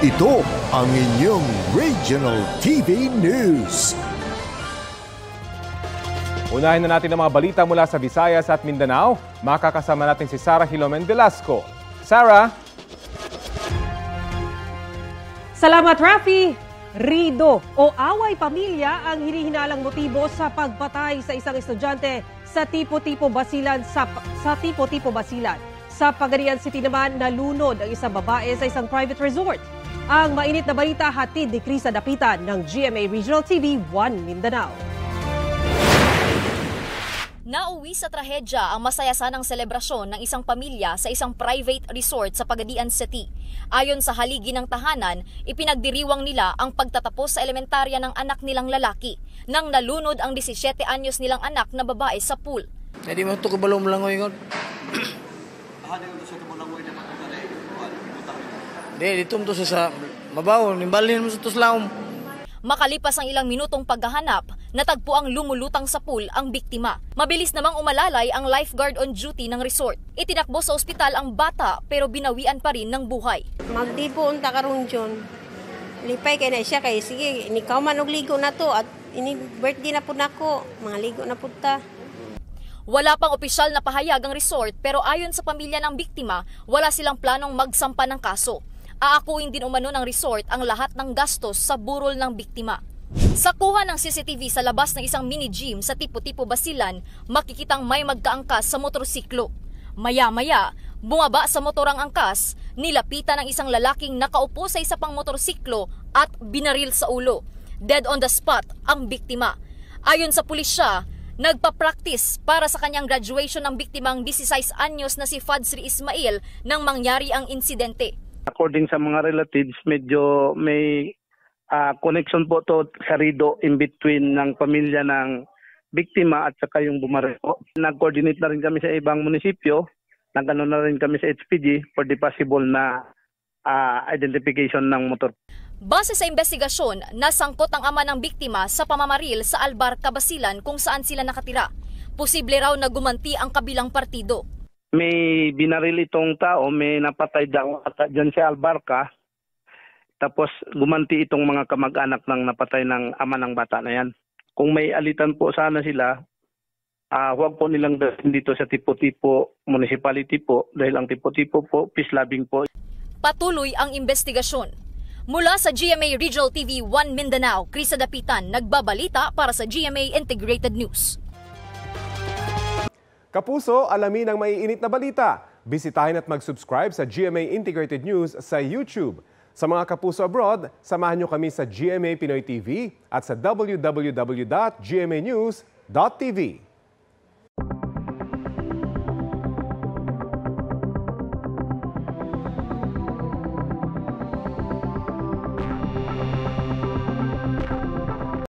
Ito ang inyong Regional TV News. Unahin na natin ang mga balita mula sa Visayas at Mindanao. Makakasama natin si Sarah Hilomen Velasco. Sarah? Salamat, Rafi! Rido o away pamilya ang hinihinalang motibo sa pagpatay sa isang estudyante sa Tipo-Tipo Basilan sa Tipo-Tipo Basilan. Sa Pagadian City naman, nalunod ang isang babae sa isang private resort. Ang mainit na balita hatid ni Krisa Dapitan ng GMA Regional TV 1 Mindanao. Nauwi sa trahedya ang masayasanang selebrasyon ng isang pamilya sa isang private resort sa Pagadian City. Ayon sa haligi ng tahanan, ipinagdiriwang nila ang pagtatapos sa elementarya ng anak nilang lalaki nang nalunod ang 17 anyos nilang anak na babae sa pool. Hindi mo ito kabalong lang ngayon. Hindi, dito mo ito sa mabaw. Nimbalin mo sa ito sa laom. Makalipas ang ilang minutong paghahanap, natagpo ang lumulutang sa pool ang biktima. Mabilis namang umalalay ang lifeguard on duty ng resort. Itinakbo sa ospital ang bata pero binawian pa rin ng buhay. Magdipo unta karon John. Lipay kay na siya kay sige, ikaw man og ligo na to at ini birthday na pud nako. Mga ligo na pud ta. Wala pang opisyal na pahayag ang resort pero ayon sa pamilya ng biktima, wala silang planong magsampa ng kaso. Aakuin din umano ng resort ang lahat ng gastos sa burol ng biktima. Sa kuha ng CCTV sa labas ng isang mini-gym sa Tipo-Tipo Basilan, makikitang may magkaangkas sa motorsiklo. Maya-maya, bumaba sa motor ang angkas, nilapitan ng isang lalaking nakaupo sa isa pang motorsiklo at binaril sa ulo. Dead on the spot ang biktima. Ayon sa pulisya, nagpa-practice para sa kanyang graduation ng biktimang 16 anyos na si Fadsri Ismail nang mangyari ang insidente. According sa mga relatives, medyo may connection po to sa Rido in between ng pamilya ng biktima at saka yung bumaril po. Nag-coordinate na rin kami sa ibang munisipyo, nag-ano na rin kami sa HPG for the possible na identification ng motor. Base sa investigasyon, nasangkot ang ama ng biktima sa pamamaril sa Albarca, Basilan kung saan sila nakatira. Posible raw na gumanti ang kabilang partido. May binaril itong tao, may napatay daw dyan sa Albarca. Tapos gumanti itong mga kamag-anak ng napatay ng ama ng bata na yan. Kung may alitan po sana sila, huwag po nilang dalhin dito sa Tipo-Tipo Municipality po dahil ang Tipo-Tipo po, peace loving po. Patuloy ang investigasyon. Mula sa GMA Regional TV 1 Mindanao, Krisa Dapitan, nagbabalita para sa GMA Integrated News. Kapuso, alamin ang maiinit na balita. Bisitahin at mag-subscribe sa GMA Integrated News sa YouTube. Sa mga kapuso abroad, samahan nyo kami sa GMA Pinoy TV at sa www.gmanews.tv.